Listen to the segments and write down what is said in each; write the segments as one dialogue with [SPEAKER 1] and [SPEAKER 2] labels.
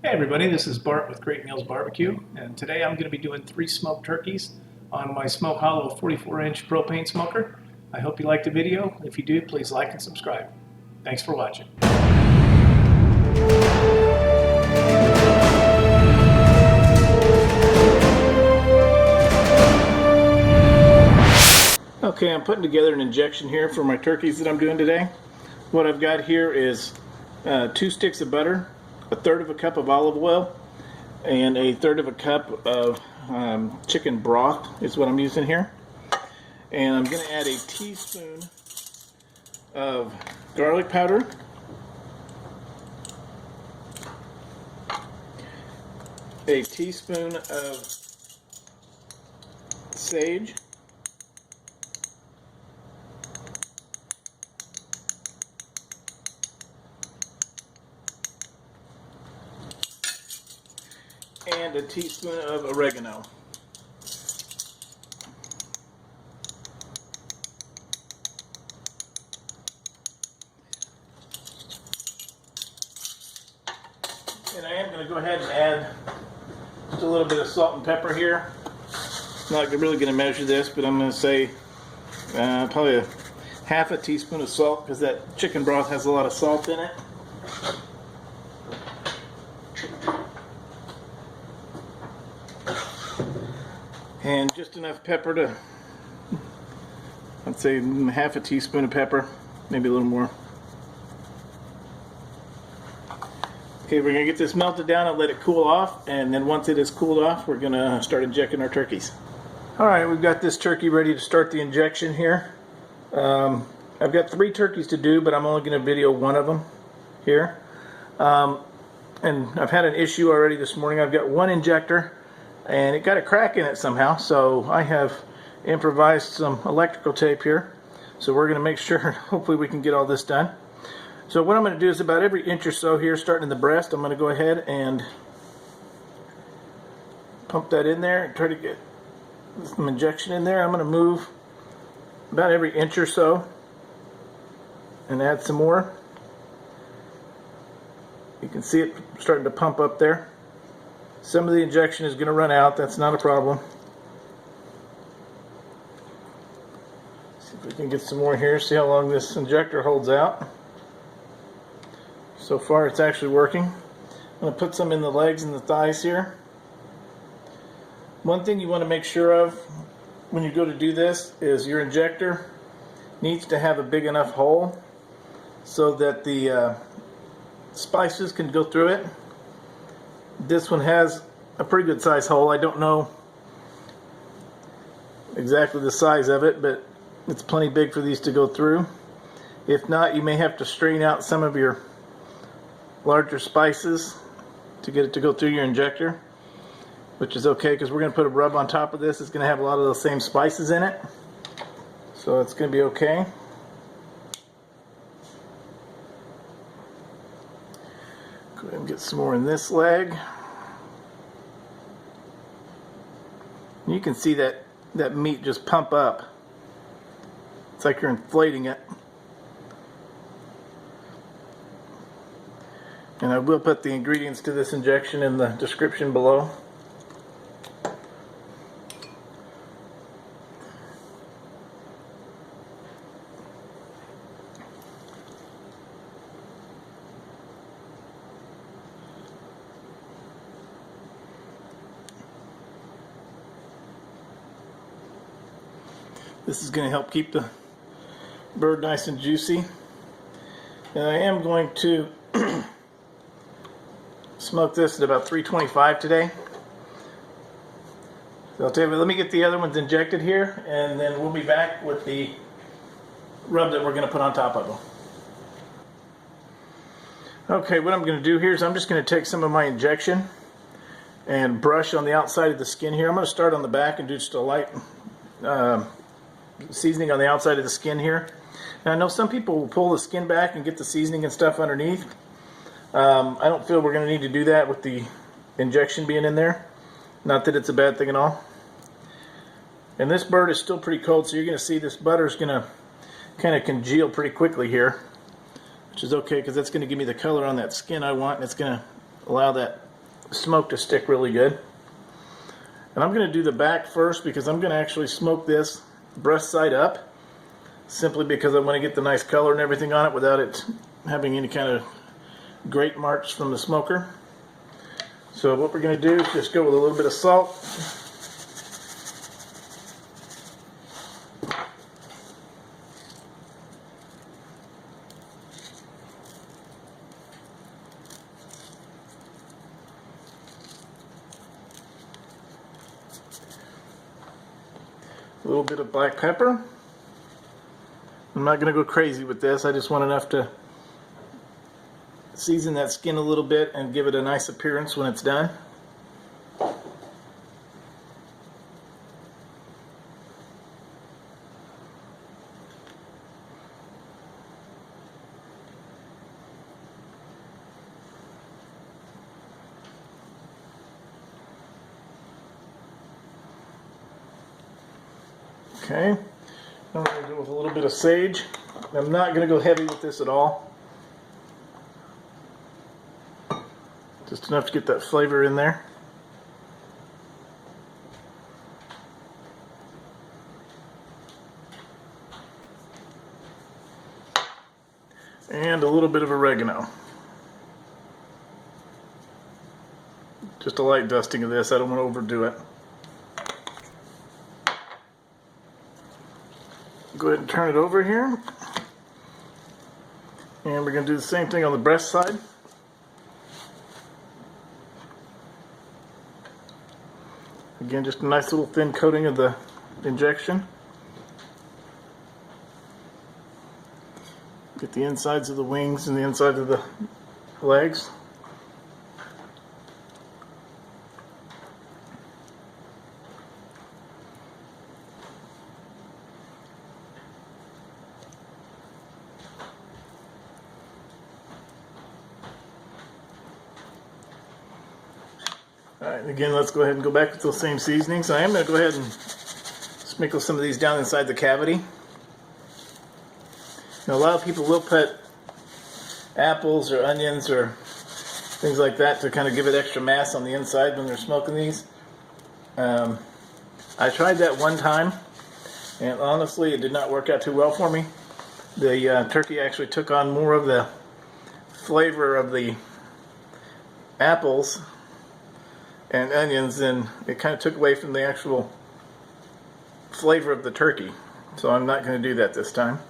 [SPEAKER 1] Hey everybody, this is Bart with Great Meals Barbecue, and today I'm going to be doing 3 smoked turkeys on my Smoke Hollow 44-inch propane smoker. I hope you liked the video. If you do, please like and subscribe. Thanks for watching. Okay, I'm putting together an injection here for my turkeys that I'm doing today. What I've got here is 2 sticks of butter, 1/3 of a cup of olive oil, and 1/3 of a cup of chicken broth is what I'm using here. And I'm going to add a teaspoon of garlic powder, a teaspoon of sage, and a teaspoon of oregano. And I am going to go ahead and add just a little bit of salt and pepper here. I'm not really going to measure this, but I'm going to say probably a half a teaspoon of salt, because that chicken broth has a lot of salt in it. And just enough pepper to, I'd say half a teaspoon of pepper, maybe a little more. Okay, we're going to get this melted down and let it cool off, and then once it is cooled off, we're going to start injecting our turkeys. Alright, we've got this turkey ready to start the injection here. I've got 3 turkeys to do, but I'm only going to video one of them here. And I've had an issue already this morning. I've got one injector, and it got a crack in it somehow, so I have improvised some electrical tape here. So we're going to make sure, hopefully we can get all this done. So what I'm going to do is about every inch or so here, starting in the breast, I'm going to go ahead and pump that in there and try to get some injection in there. I'm going to move about every inch or so and add some more. You can see it starting to pump up there. Some of the injection is going to run out. That's not a problem. See if we can get some more here. See how long this injector holds out. So far it's actually working. I'm going to put some in the legs and the thighs here. One thing you want to make sure of when you go to do this is your injector needs to have a big enough hole so that the spices can go through it. This one has a pretty good size hole. I don't know exactly the size of it, but it's plenty big for these to go through. If not, you may have to strain out some of your larger spices to get it to go through your injector, which is okay because we're going to put a rub on top of this. It's going to have a lot of those same spices in it, so it's going to be okay. Go ahead and get some more in this leg. You can see that meat just pump up. It's like you're inflating it. And I will put the ingredients to this injection in the description below. This is going to help keep the bird nice and juicy. And I am going to smoke this at about 325 today. So I'll tell you, let me get the other ones injected here, and then we'll be back with the rub that we're going to put on top of them. Okay, what I'm going to do here is I'm just going to take some of my injection and brush on the outside of the skin here. I'm going to start on the back and do just a light seasoning on the outside of the skin here. Now I know some people will pull the skin back and get the seasoning and stuff underneath. I don't feel we're going to need to do that with the injection being in there. Not that it's a bad thing at all. And this bird is still pretty cold, so you're going to see this butter is going to kind of congeal pretty quickly here, which is okay because that's going to give me the color on that skin I want, and it's going to allow that smoke to stick really good. And I'm going to do the back first because I'm going to actually smoke this breast side up, simply because I want to get the nice color and everything on it without it having any kind of grate marks from the smoker. So what we're going to do is just go with a little bit of salt. A little bit of black pepper. I'm not going to go crazy with this. I just want enough to season that skin a little bit and give it a nice appearance when it's done. Okay, I'm going to go with a little bit of sage. I'm not going to go heavy with this at all. Just enough to get that flavor in there. And a little bit of oregano. Just a light dusting of this. I don't want to overdo it. Go ahead and turn it over here. And we're going to do the same thing on the breast side. Again, just a nice little thin coating of the injection. Get the insides of the wings and the inside of the legs. Alright, again, let's go ahead and go back with those same seasonings. I am going to go ahead and sprinkle some of these down inside the cavity. Now, a lot of people will put apples or onions or things like that to kind of give it extra mass on the inside when they're smoking these. I tried that one time, and honestly, it did not work out too well for me. The turkey actually took on more of the flavor of the apples and onions, and it kind of took away from the actual flavor of the turkey. So I'm not going to do that this time.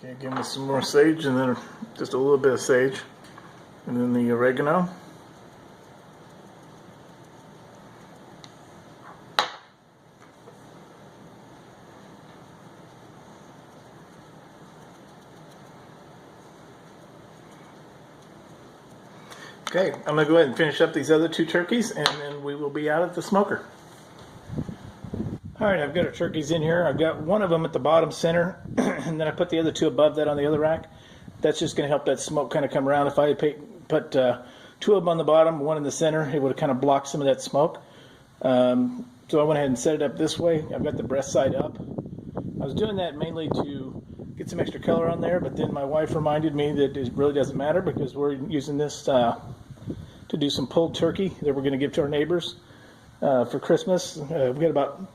[SPEAKER 1] Okay, give me some more sage, and then just a little bit of sage, and then the oregano. Okay, I'm going to go ahead and finish up these other two turkeys, and then we will be out at the smoker. Alright, I've got our turkeys in here. I've got one of them at the bottom center, and then I put the other two above that on the other rack. That's just going to help that smoke kind of come around. If I had put two of them on the bottom, one in the center, it would have kind of blocked some of that smoke. So I went ahead and set it up this way. I've got the breast side up. I was doing that mainly to get some extra color on there, but then my wife reminded me that it really doesn't matter because we're using this to do some pulled turkey that we're going to give to our neighbors for Christmas. We've got about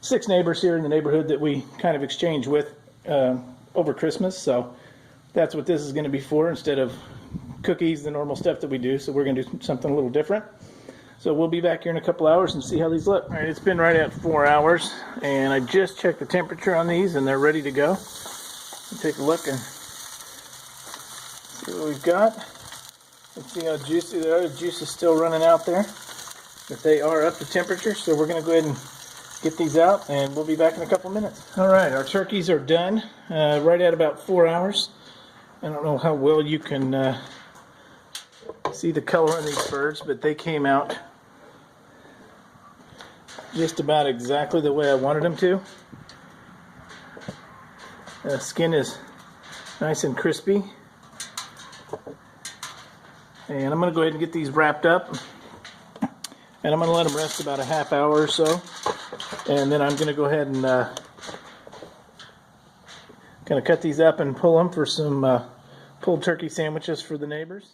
[SPEAKER 1] 6 neighbors here in the neighborhood that we kind of exchange with over Christmas, so that's what this is going to be for instead of cookies, the normal stuff that we do. So we're going to do something a little different. So we'll be back here in a couple hours and see how these look. All right, it's been right at 4 hours, and I just checked the temperature on these, and they're ready to go. We'll take a look and see what we've got. Let's see how juicy they are. The juice is still running out there, but they are up to temperature. So we're going to go ahead and get these out, and we'll be back in a couple minutes. All right, our turkeys are done right at about 4 hours. I don't know how well you can see the color on these birds, but they came out just about exactly the way I wanted them to. The skin is nice and crispy. And I'm going to go ahead and get these wrapped up. And I'm going to let them rest about a half hour or so. And then I'm going to go ahead and kind of cut these up and pull them for some pulled turkey sandwiches for the neighbors.